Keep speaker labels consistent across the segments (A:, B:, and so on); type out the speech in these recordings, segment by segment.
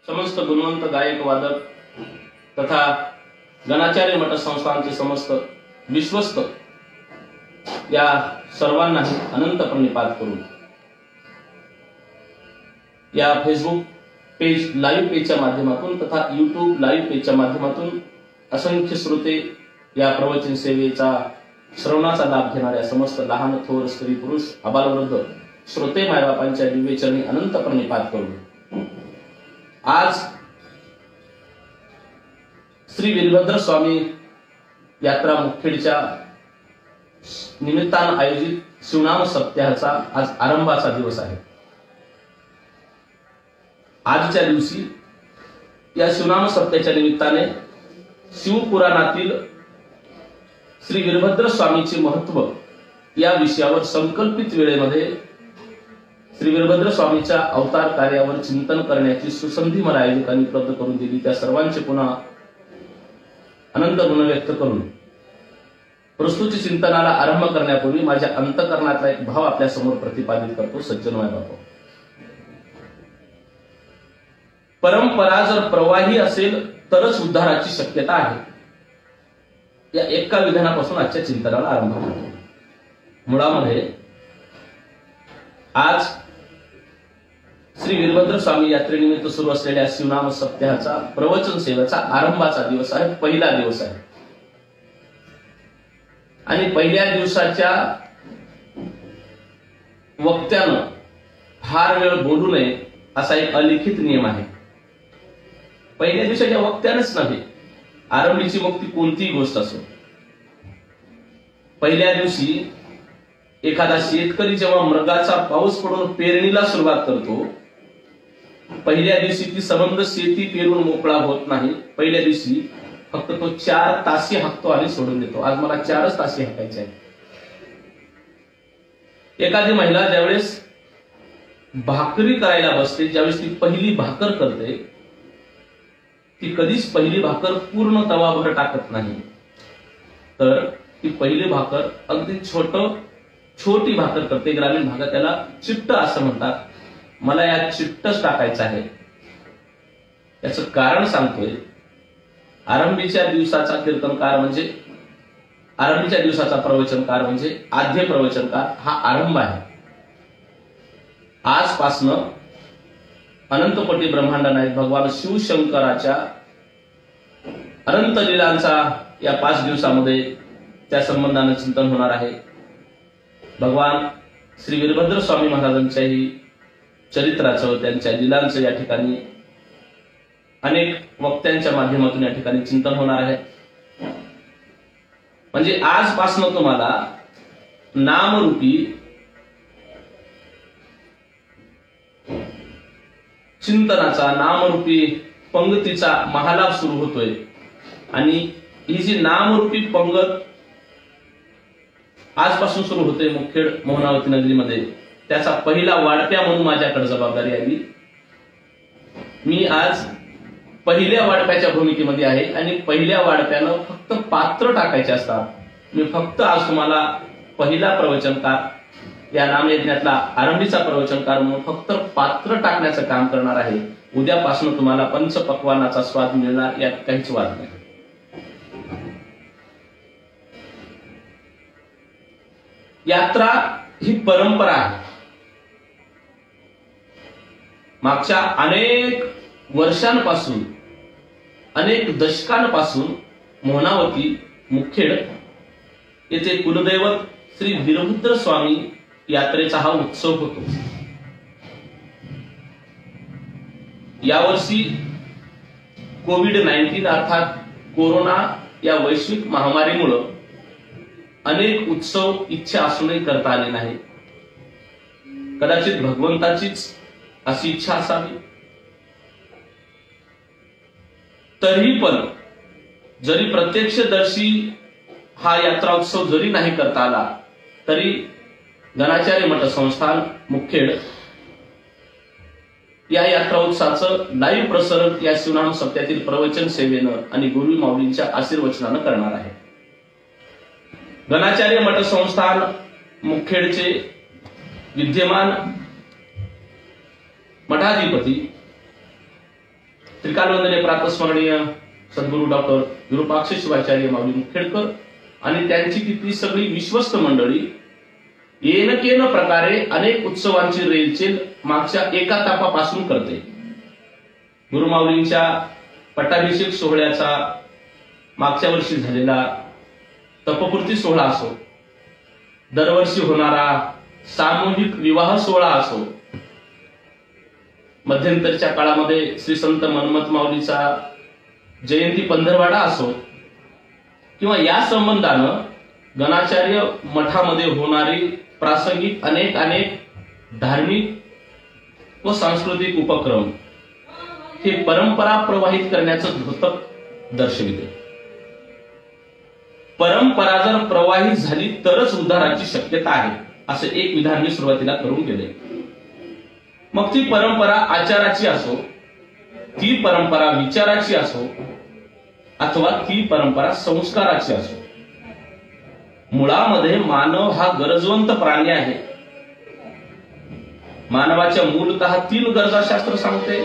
A: समस्त गुणवंत गायक वादक तथा गणाचार्य मठ संस्थानचे समस्त विश्वस्त या सर्वांना अनंत प्रणिपात करून या फेसबुक पेज लाईव्ह पेजच्या माध्यमातून तथा यूट्यूब लाईव्ह पेजच्या माध्यमातून असंख्य श्रोते या प्रवचन सेवेचा श्रवणाचा लाभ घेणाऱ्या समस्त लहान थोर स्त्री पुरुष आबालवृद्ध श्रोते मायबापांच्या दिव्यचरणी अनंत प्रणिपात करून आज श्री वीरभद्र स्वामी यात्रा मुखेडच्या निमित्तानं आयोजित शिवनाम सप्ताहाचा आज आरंभाचा दिवस आहे। आजच्या दिवशी या शिवनाम सप्ताहाच्या निमित्ताने शिवपुराणातील श्री वीरभद्र स्वामीचे महत्व या विषयावर संकल्पित वेळेमध्ये श्री वीरभद्र स्वामीच्या अवतार कार्यावर चिंतन करण्याची सुसंधी मला आयोजकांनी उपलब्ध करून दिली। त्या सर्वांचे पुन्हा अनंत गुण व्यक्त करून प्रस्तुत चिंतनाला आरंभ करण्यापूर्वी माझ्या अंतःकरणातला एक भाव आपल्या समोर प्रतिपादित करतो। सज्जन मायबाप, परंपरा जर प्रवाही असेल तरच उद्धाराची शक्यता आहे। या एका विधानापासून आजच्या चिंतनाला आरंभ करतो। मुळामध्ये आज श्री वीरभद्र स्वामी यात्रेनिमित्त सुरू असलेल्या शिवनाम सप्ताहाचा प्रवचन सेवेचा आरंभाचा दिवस आहे, पहिला दिवस आहे। आणि पहिल्या दिवसाच्या वक्त्यानं फार वेळ बोलू नये असा एक अलिखित नियम आहे। पहिल्या दिवसाच्या वक्त्यानेच नव्हे, आरंभीची मग ती कोणतीही गोष्ट असो, पहिल्या दिवशी एखादा शेतकरी जेव्हा मृगाचा पाऊस पडून पेरणीला सुरुवात करतो, पहिल्या दिवशी ती संबंध शेती पेरून मोकळा होत नाही। पहिल्या दिवशी फक्त तो 4 तासी हाकतो आणि सोडून देतो। आज मला 4च तासी हाकायचे आहे। एखादी महिला ज्यावेळेस भाकरी करायला बसते, ज्यावेळेस ती पहिली भाकर करते, ती कधीच पहिली भाकर पूर्ण तवाभर टाकत नाही, तर ती पहिली भाकर अगदी छोटी भाकर करते। ग्रामीण भागात त्याला चिट्ट असं म्हणतात। मला या चिट्टच टाकायचं आहे। याचं कारण सांगतोय, आरंभीच्या दिवसाचा कीर्तनकार म्हणजे आरंभीच्या दिवसाचा प्रवचनकार म्हणजे आद्य प्रवचनकार हा आरंभ आहे। आजपासनं अनंतकोटी ब्रह्मांड नायक भगवान शिवशंकराच्या अनंत लीलांचा या 5 दिवसामध्ये त्या संबंधानं चिंतन होणार आहे। भगवान श्री वीरभद्र स्वामी महाराजांच्याही चरित्राचं, त्यांच्या लीलांचं या ठिकाणी अनेक वक्त्यांच्या माध्यमातून या ठिकाणी चिंतन होणार आहे। म्हणजे आजपासून तुम्हाला नामरूपी चिंतनाचा, नामरूपी पंगतीचा महालाभ सुरू होतोय। आणि ही जी नामरूपी पंगत आजपासून सुरू होते मुखेड मोहनावती नगरीमध्ये, त्याचा पहिला वाढप्या म्हणून माझ्याकडे जबाबदारी आली। मी आज पहिल्या वाढप्याच्या भूमिकेमध्ये आहे आणि पहिल्या वाढप्यानं फक्त पात्र टाकायचे असतात। मी फक्त आज तुम्हाला पहिला प्रवचनकार, या नामयज्ञातला आरंभीचा प्रवचनकार म्हणून फक्त पात्र टाकण्याचं काम करणार आहे। उद्यापासून तुम्हाला पंचपक्वानाचा स्वाद मिळणार, यात काहीच वाद नाही। यात्रा ही परंपरा आहे। मागच्या अनेक वर्षांपासून, अनेक दशकांपासून मोहनावती मुखेड येथे कुलदैवत श्री वीरभद्र स्वामी यात्रेचा हा उत्सव होतो। यावर्षी कोविड-19 अर्थात कोरोना या वैश्विक महामारीमुळे अनेक उत्सव इच्छा असूनही करता आले नाही। कदाचित भगवंताचीच अशी इच्छा असावी। तरी पण जरी प्रत्यक्षदर्शी हा यात्रा उत्सव जरी नाही करता आला, तरी गणाचार्य मठ संस्थान मुखेड या यात्रा उत्सवाचं लाईव्ह प्रसारण या शिवनाम सप्त्यातील प्रवचन सेवेनं आणि गुरु माऊलींच्या आशीर्वचनानं करणार आहे। गणाचार्य मठ संस्थान मुखेडचे विद्यमान मठाधिपती त्रिकालवंदनीय प्रातस्मरणीय सद्गुरू डॉक्टर विरूपाक्ष शिवाचार्य माऊली मुखेडकर आणि त्यांची तिथली सगळी विश्वस्त मंडळी येनकेन प्रकारे अनेक उत्सवांची रेलचेल मागच्या एका तापापासून करते. गुरुमाऊलींच्या पट्टाभिषेक सोहळ्याचा मागच्या वर्षी झालेला तपपूर्ती सोहळा असो, दरवर्षी होणारा सामूहिक विवाह सोहळा असो, मध्यंतरच्या काळामध्ये श्री संत मनमथ माऊलीचा जयंती पंधरवाडा असो, किंवा या संबंधानं गणाचार्य मठामध्ये होणारी प्रासंगिक अनेक धार्मिक व सांस्कृतिक उपक्रम हे परंपरा प्रवाहित करण्याचं द्योतक दर्शविते. परंपरा जर प्रवाहित झाली तरच उद्धाराची शक्यता आहे, असे एक विधान मी सुरुवातीला करून गेले. मग ती परंपरा आचाराची असो, ती परंपरा विचाराची असो, अथवा ती परंपरा संस्काराची असो, मुळामध्ये मानव हा गरजवंत प्राणी आहे. मानवाच्या मूलतः 3 गरजा शास्त्र सांगते: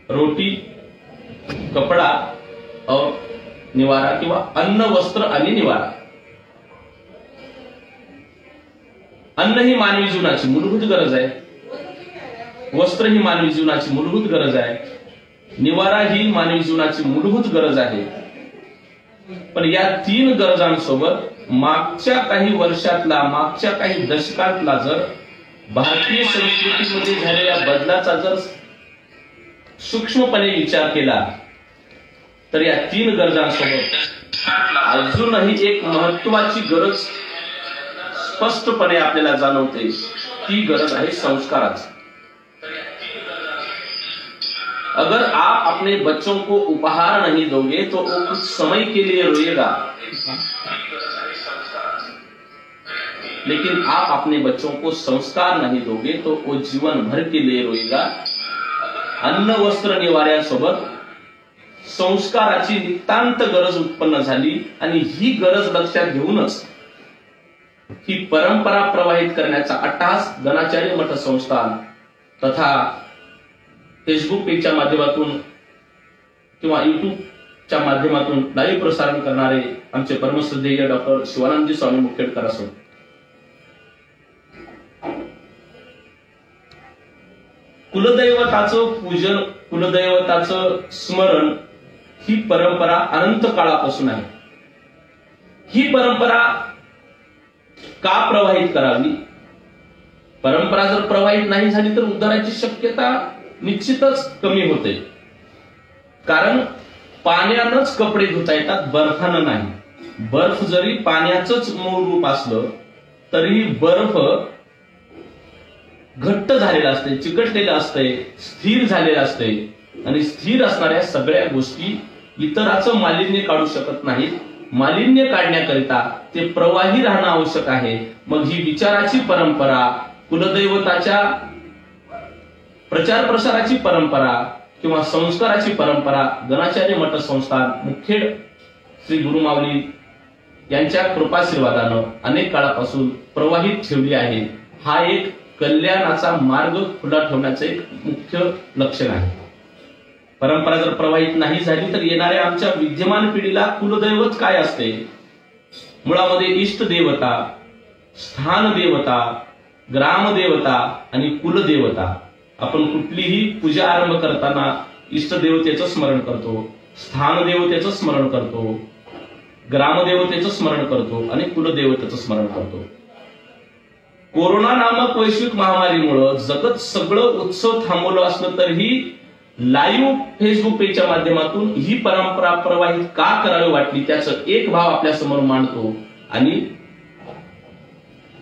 A: रोटी, कपडा और निवारा, किंवा अन्न, वस्त्र आणि निवारा. अन्न ही मानवी जीवनाची मूलभूत गरज आहे, वस्त्र ही मानवी जीवनाची मूलभूत गरज आहे, निवारा ही मानवी जीवनाची मूलभूत गरज आहे. पण या 3 गरजांसोबत मागच्या काही वर्षातला, मागच्या काही दशकातला जर भारतीय संस्कृतीमध्ये झालेल्या बदलाचा जर सूक्ष्मपणे विचार केला तर या 3 गरजांसोबत अजूनही एक महत्वाची गरज स्पष्टपणे आपल्याला जाणवते. ती गरज आहे संस्काराची. अगर आप अपने बच्चों को उपहार नहीं दोगे तो वो कुछ समय के लिए रोएगा, लेकिन आप अपने बच्चों को संस्कार नहीं दोगे तो वो जीवन भर के लिए रोएगा. अन्न, वस्त्र, निवाऱ्यासोबत संस्काराची नितांत गरज उत्पन्न झाली आणि ही गरज लक्षात घेऊनच ही परंपरा प्रवाहित करण्याचा अट्टहास गणाचार्य मठ संस्थान तथा फेसबुक पेजच्या माध्यमातून किंवा युट्यूबच्या माध्यमातून लाईव्ह प्रसारण करणारे आमचे परमश्रद्धेय डॉक्टर शिवानंदजी स्वामी मुखेडकर असो, कुलदैवताचं पूजन, कुलदैवताचं स्मरण ही परंपरा अनंत काळापासून आहे. ही परंपरा का प्रवाहित करावी? परंपरा जर प्रवाहित नाही झाली तर उद्धाराची शक्यता निश्चितच कमी होते. कारण पाण्यानंच कपडे धुता येतात, बर्फानं नाही. बर्फ जरी पाण्याचंच मूळ रूप असलं तरी बर्फ घट्ट झालेला असते, चिकटलेलं असते, स्थिर झालेलं असते. आणि स्थिर असणाऱ्या सगळ्या गोष्टी इतराचं मालिन्य काढू शकत नाहीत. मालिन्य काढण्याकरिता ते प्रवाही राहणं आवश्यक आहे. मग ही विचाराची परंपरा, कुलदैवताच्या प्रचार प्रसाराची परंपरा किंवा संस्काराची परंपरा गणाचार्य मठ संस्थान मुखेड श्री गुरुमाऊली यांच्या कृपाशीर्वादानं अनेक काळापासून प्रवाहित ठेवली आहे. हा एक कल्याणाचा मार्ग खुला ठेवण्याचं एक मुख्य लक्षण आहे. परंपरा जर प्रवाहित नाही झाली तर येणाऱ्या आमच्या विद्यमान पिढीला कुलदैवत काय असते, मुळामध्ये इष्ट देवता, स्थान देवता, ग्रामदेवता आणि कुलदेवता. आपण कुठलीही पूजा आरंभ करताना इष्ट देवतेचं स्मरण करतो, स्थान देवतेचं स्मरण करतो, ग्रामदेवतेचं स्मरण करतो आणि कुलदेवतेचं स्मरण करतो. कोरोना नामक वैश्विक महामारीमुळे जगत सगळं उत्सव थांबवलं असलं तरीही लाईव्ह फेसबुक पेजच्या माध्यमातून ही परंपरा प्रवाहित का करावी वाटली त्याचं एक भाव आपल्या समोर मांडतो आणि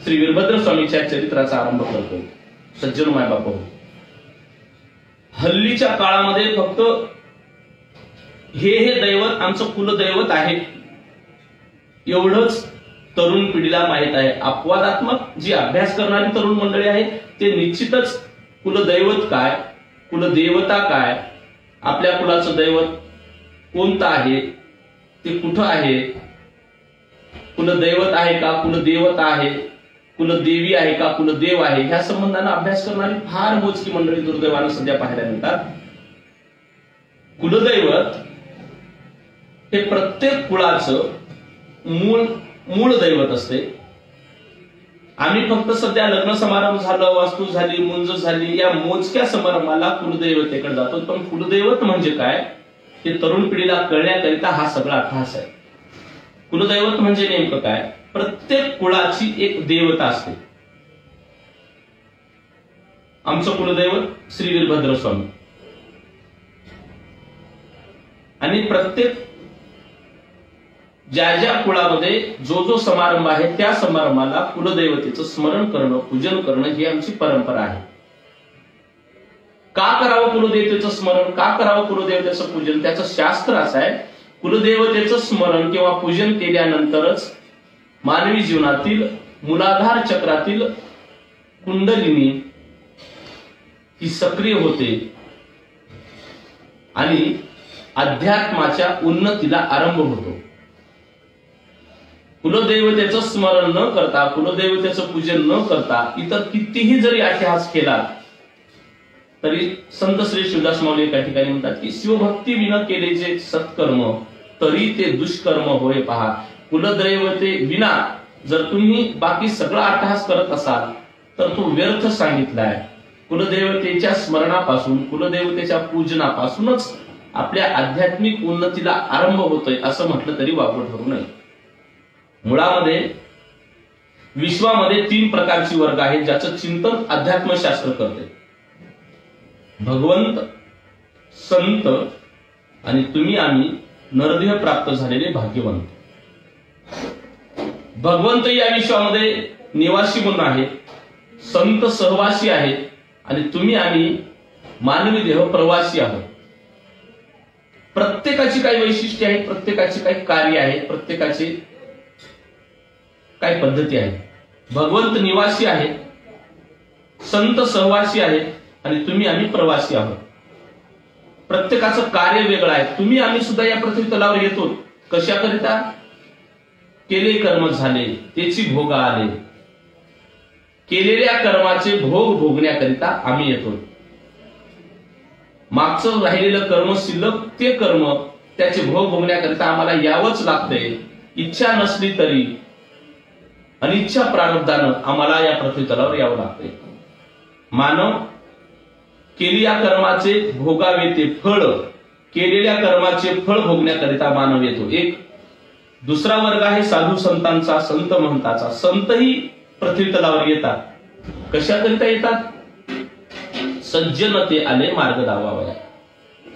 A: श्री वीरभद्र स्वामीच्या चरित्राचा आरंभ करतो. सज्जन मायबाप, हल्लीच्या काळामध्ये फक्त हे दैवत आमचं कुलदैवत आहे एवढंच तरुण पिढीला माहित आहे. अपवादात्मक जी अभ्यास करणारी तरुण मंडळी आहे ते निश्चितच कुलदैवत काय, कुलदेवता काय, आपल्या कुलाचं दैवत कोणतं आहे, ते कुठं आहे, कुलदैवत आहे का, कुलदेवता आहे कुलदेवी आहे का कुलदेव आहे ह्या संबंधाने अभ्यास करणारी फार मोजकी मंडळी दुर्दैवानं सध्या पाहायला मिळतात. कुलदैवत हे प्रत्येक कुळाचं मूळ दैवत असते. आम्ही फक्त सध्या लग्न समारंभ झालं, वास्तू झाली, मुंज झाली या मोजक्या समारंभाला कुलदैवतेकडे जातो. पण कुलदैवत म्हणजे काय हे तरुण पिढीला कळण्याकरिता हा सगळा अभ्यास आहे. कुलदैवत म्हणजे नेमकं काय? प्रत्येक कुळाची एक देवता असते. आमचं कुलदैवत श्री वीरभद्र स्वामी आणि प्रत्येक ज्या ज्या कुळामध्ये जो समारंभ आहे त्या समारंभाला कुलदैवतेचं स्मरण करणं, पूजन करणं ही आमची परंपरा आहे. का करावं कुलदेवतेचं स्मरण, का करावं कुलदेवतेचं पूजन? त्याचं शास्त्र असं आहे, कुलदेवतेचं स्मरण किंवा पूजन केल्यानंतरच मानवी जीवनातील मूलाधार चक्रातील कुंडलिनी ही सक्रिय होते आणि अध्यात्माच्या उन्नतीला आरंभ होतो. कुलदेवतेचं स्मरण न करता, कुलदेवतेचं पूजन न करता इतर कितीही जरी इतिहास केला तरी संत श्री शिवदास माऊली एका ठिकाणी म्हणतात की शिवभक्ती विना केले जे सत्कर्म तरी ते दुष्कर्म होय पहा. कुलदैवते विना जर तुम्ही बाकी सगळा अट्टहास करत असाल तर तो व्यर्थ सांगितलाय. कुलदेवतेच्या स्मरणापासून, कुलदेवतेच्या पूजनापासूनच आपल्या आध्यात्मिक उन्नतीला आरंभ होतोय असं म्हटलं तरी वावग ठरू नये. मुळामध्ये विश्वामध्ये 3 प्रकारची वर्ग आहेत ज्याचं चिंतन अध्यात्मशास्त्र करते. भगवंत, संत आणि तुम्ही आम्ही नरदेह प्राप्त झालेले भाग्यवंत. भगवंत या विश्वामध्ये निवासी म्हणून आहेत, संत सहवासी आहेत आणि तुम्ही आम्ही मानवी देह प्रवासी आहोत. प्रत्येकाची काही वैशिष्ट्ये आहेत, प्रत्येकाची काही कार्य आहेत, प्रत्येकाची काही पद्धती आहेत. भगवंत निवासी आहेत, संत सहवासी आहेत आणि तुम्ही आम्ही प्रवासी आहोत. प्रत्येकाचं कार्य वेगळं आहे. तुम्ही आम्ही सुद्धा या पृथ्वी तलावर येतो कशाकरिता? केले कर्म झाले त्याची भोग आले. केलेल्या कर्माचे भोग भोगण्याकरिता आम्ही येतो. मागचं राहिलेलं कर्म शिल्लक ते कर्म त्याचे भोग भोगण्याकरिता आम्हाला यावंच लागतंय. इच्छा नसली तरी अनिच्छा प्रारब्धानं आम्हाला या पृथ्वी तलावर यावं लागतंय. मानव केलेल्या कर्माचे भोगावे ते फळ, केलेल्या कर्माचे फळ भोगण्याकरिता मानव येतो. एक दुसरा वर्ग आहे साधू संतांचा, संत महंताचा. संतही पृथ्वी तलावर येतात. कशाकरिता येतात? सज्जनते आले मार्ग दावावया.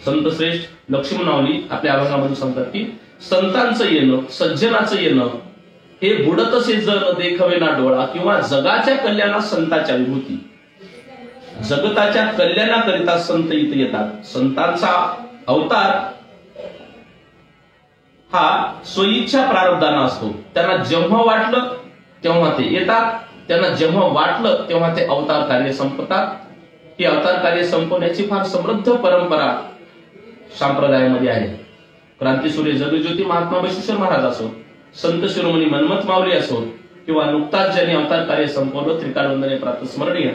A: संत श्रेष्ठ लक्ष्मण माऊली आपल्या अभंगामध्ये सांगतात की संतांचं येणं, सज्जनाचं येणं हे बुडतसे जर देखवे ना डोळा, किंवा जगाच्या कल्याणात संतांच्या विभूती. जगताच्या कल्याणाकरिता संत इथे येतात. संतांचा अवतार हा स्वइच्छा प्रारब्धाना असतो. त्यांना जेव्हा वाटलं तेव्हा ते येतात, त्यांना जेव्हा वाटलं तेव्हा ते अवतार कार्य संपतात. ही अवतार कार्य संपवण्याची फार समृद्ध परंपरा संप्रदायामध्ये आहे. क्रांतीसूर्य जगज्योती महात्मा बसवेश्वर महाराज असो, संत शिरोमणी मनमथ माऊली असो, किंवा नुकताच ज्यांनी अवतार कार्य संपवलं त्रिकालवंदने प्रातः स्मरणीय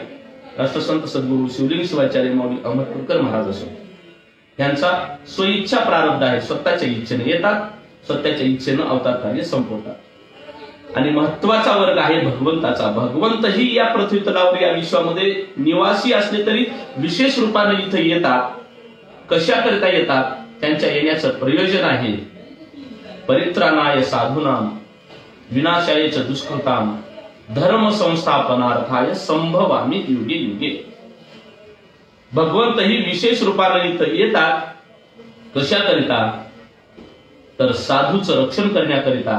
A: राष्ट्रसंत सद्गुरू शिवलिंग शिवाचार्य माऊली अहमदपूरकर महाराज असो, यांचा स्वइच्छा प्रारब्ध आहे. स्वतःच्या इच्छेने येतात, स्वतःच्या इच्छेनं अवतार कार्य संपवतात. आणि महत्वाचा वर्ग आहे भगवंताचा. भगवंतही या पृथ्वी तलावर या विश्वामध्ये निवासी असले तरी विशेष रूपाने इथे येतात. कशाकरिता येतात? त्यांच्या येण्याचं प्रयोजन आहे परित्राणाय साधूनाम विनाशाय च दुष्कृताम धर्म संस्थापनार्थाय संभवामी युगे युगे. भगवंतही विशेष रूपाने इथे येतात. कशाकरिता? तर साधूचं रक्षण करण्याकरिता,